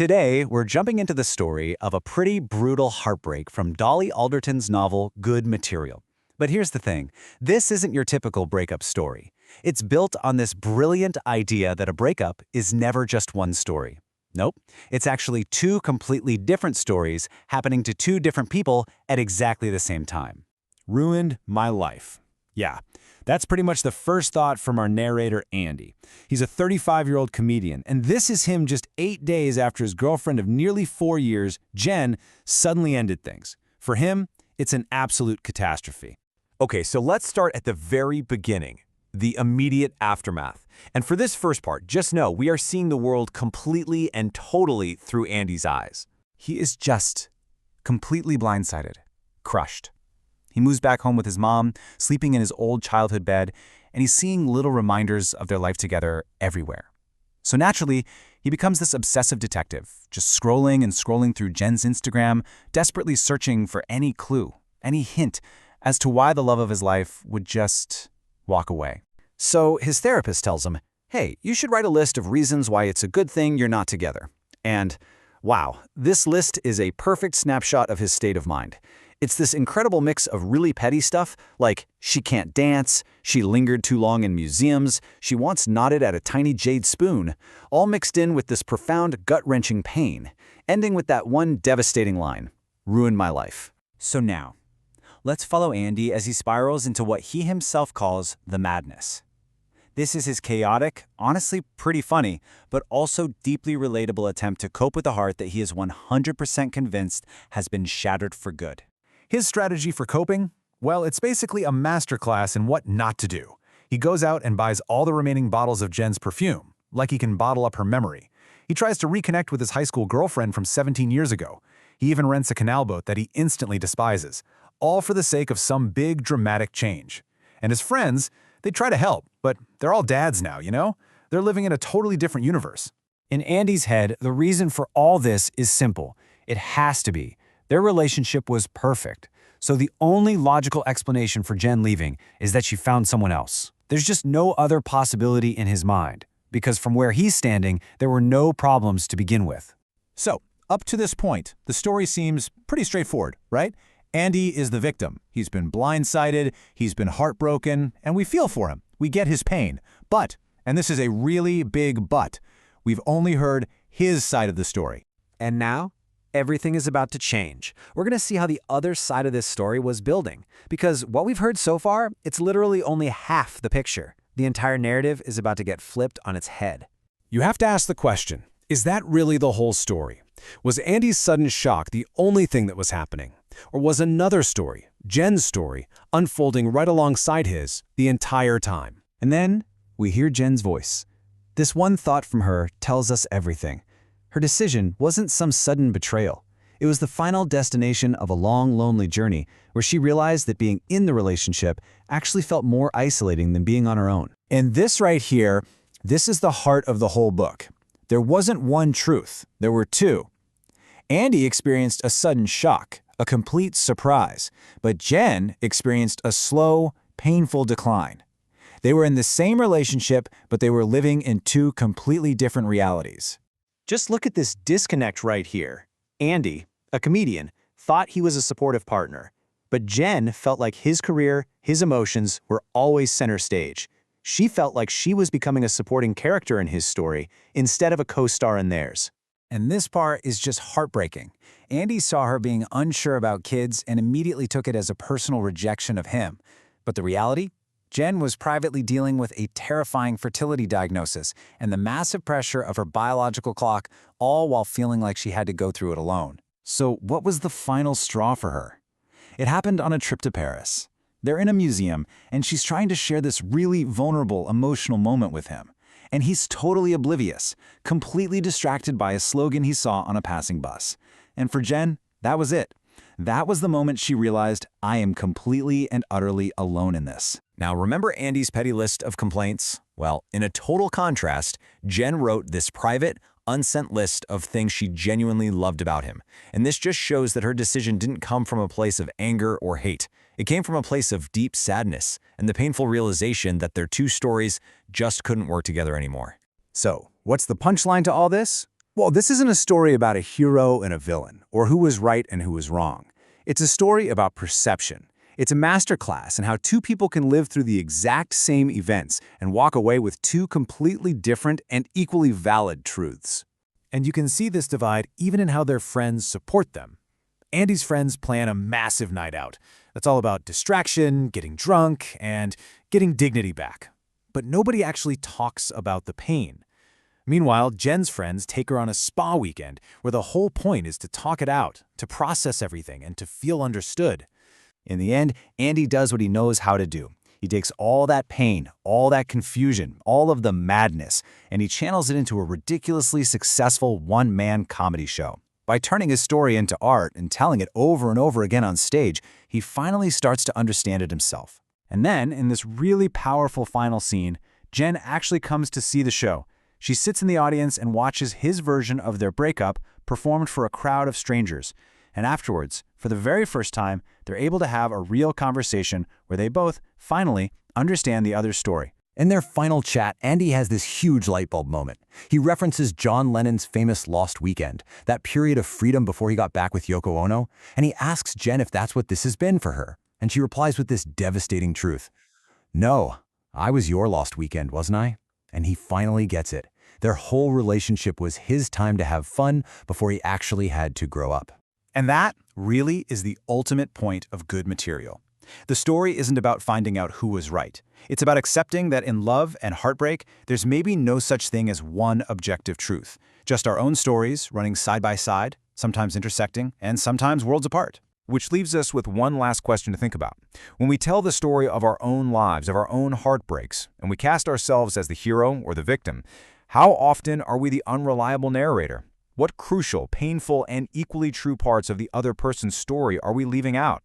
Today, we're jumping into the story of a pretty brutal heartbreak from Dolly Alderton's novel Good Material. But here's the thing, this isn't your typical breakup story. It's built on this brilliant idea that a breakup is never just one story. Nope, it's actually two completely different stories happening to two different people at exactly the same time. Ruined my life. Yeah, that's pretty much the first thought from our narrator, Andy. He's a 35-year-old comedian, and this is him just 8 days after his girlfriend of nearly 4 years, Jen, suddenly ended things. For him, it's an absolute catastrophe. Okay, so let's start at the very beginning, the immediate aftermath. And for this first part, just know we are seeing the world completely and totally through Andy's eyes. He is just completely blindsided, crushed. He moves back home with his mom, sleeping in his old childhood bed, and he's seeing little reminders of their life together everywhere. So naturally, he becomes this obsessive detective, just scrolling and scrolling through Jen's Instagram, desperately searching for any clue, any hint as to why the love of his life would just walk away. So his therapist tells him, hey, you should write a list of reasons why it's a good thing you're not together. And wow, this list is a perfect snapshot of his state of mind. It's this incredible mix of really petty stuff, like she can't dance, she lingered too long in museums, she once nodded at a tiny jade spoon, all mixed in with this profound gut-wrenching pain, ending with that one devastating line, ruined my life. So now, let's follow Andy as he spirals into what he himself calls the madness. This is his chaotic, honestly pretty funny, but also deeply relatable attempt to cope with a heart that he is 100% convinced has been shattered for good. His strategy for coping? Well, it's basically a masterclass in what not to do. He goes out and buys all the remaining bottles of Jen's perfume, like he can bottle up her memory. He tries to reconnect with his high school girlfriend from 17 years ago. He even rents a canal boat that he instantly despises, all for the sake of some big dramatic change. And his friends, they try to help, but they're all dads now, you know? They're living in a totally different universe. In Andy's head, the reason for all this is simple. It has to be. Their relationship was perfect, so the only logical explanation for Jen leaving is that she found someone else. There's just no other possibility in his mind, because from where he's standing, there were no problems to begin with. So, up to this point, the story seems pretty straightforward, right? Andy is the victim. He's been blindsided, he's been heartbroken, and we feel for him. We get his pain. But, and this is a really big but, we've only heard his side of the story. And now, everything is about to change. We're going to see how the other side of this story was building. Because what we've heard so far, it's literally only half the picture. The entire narrative is about to get flipped on its head. You have to ask the question, is that really the whole story? Was Andy's sudden shock the only thing that was happening? Or was another story, Jen's story, unfolding right alongside his the entire time? And then we hear Jen's voice. This one thought from her tells us everything. Her decision wasn't some sudden betrayal. It was the final destination of a long, lonely journey where she realized that being in the relationship actually felt more isolating than being on her own. And this right here, this is the heart of the whole book. There wasn't one truth, there were two. Andy experienced a sudden shock, a complete surprise, but Jen experienced a slow, painful decline. They were in the same relationship, but they were living in two completely different realities. Just look at this disconnect right here. Andy, a comedian, thought he was a supportive partner, but Jen felt like his career, his emotions were always center stage. She felt like she was becoming a supporting character in his story instead of a co-star in theirs. And this part is just heartbreaking. Andy saw her being unsure about kids and immediately took it as a personal rejection of him. But the reality? Jen was privately dealing with a terrifying fertility diagnosis and the massive pressure of her biological clock, all while feeling like she had to go through it alone. So what was the final straw for her? It happened on a trip to Paris. They're in a museum, and she's trying to share this really vulnerable, emotional moment with him. And he's totally oblivious, completely distracted by a slogan he saw on a passing bus. And for Jen, that was it. That was the moment she realized, I am completely and utterly alone in this. Now, remember Andy's petty list of complaints? Well, in a total contrast, Jen wrote this private, unsent list of things she genuinely loved about him. And this just shows that her decision didn't come from a place of anger or hate. It came from a place of deep sadness and the painful realization that their two stories just couldn't work together anymore. So, what's the punchline to all this? Well, this isn't a story about a hero and a villain, or who was right and who was wrong. It's a story about perception. It's a masterclass in how two people can live through the exact same events and walk away with two completely different and equally valid truths. And you can see this divide even in how their friends support them. Andy's friends plan a massive night out. That's all about distraction, getting drunk, and getting dignity back. But nobody actually talks about the pain. Meanwhile, Jen's friends take her on a spa weekend where the whole point is to talk it out, to process everything, and to feel understood. In the end, Andy does what he knows how to do. He takes all that pain, all that confusion, all of the madness, and he channels it into a ridiculously successful one-man comedy show. By turning his story into art and telling it over and over again on stage, he finally starts to understand it himself. And then, in this really powerful final scene, Jen actually comes to see the show. She sits in the audience and watches his version of their breakup performed for a crowd of strangers. And afterwards, for the very first time, they're able to have a real conversation where they both, finally, understand the other's story. In their final chat, Andy has this huge light bulb moment. He references John Lennon's famous Lost Weekend, that period of freedom before he got back with Yoko Ono, and he asks Jen if that's what this has been for her. And she replies with this devastating truth. No, I was your Lost Weekend, wasn't I? And he finally gets it. Their whole relationship was his time to have fun before he actually had to grow up. And that really is the ultimate point of good material. The story isn't about finding out who was right. It's about accepting that in love and heartbreak, there's maybe no such thing as one objective truth. Just our own stories running side by side, sometimes intersecting, and sometimes worlds apart. Which leaves us with one last question to think about. When we tell the story of our own lives, of our own heartbreaks, and we cast ourselves as the hero or the victim, how often are we the unreliable narrator? What crucial, painful, and equally true parts of the other person's story are we leaving out?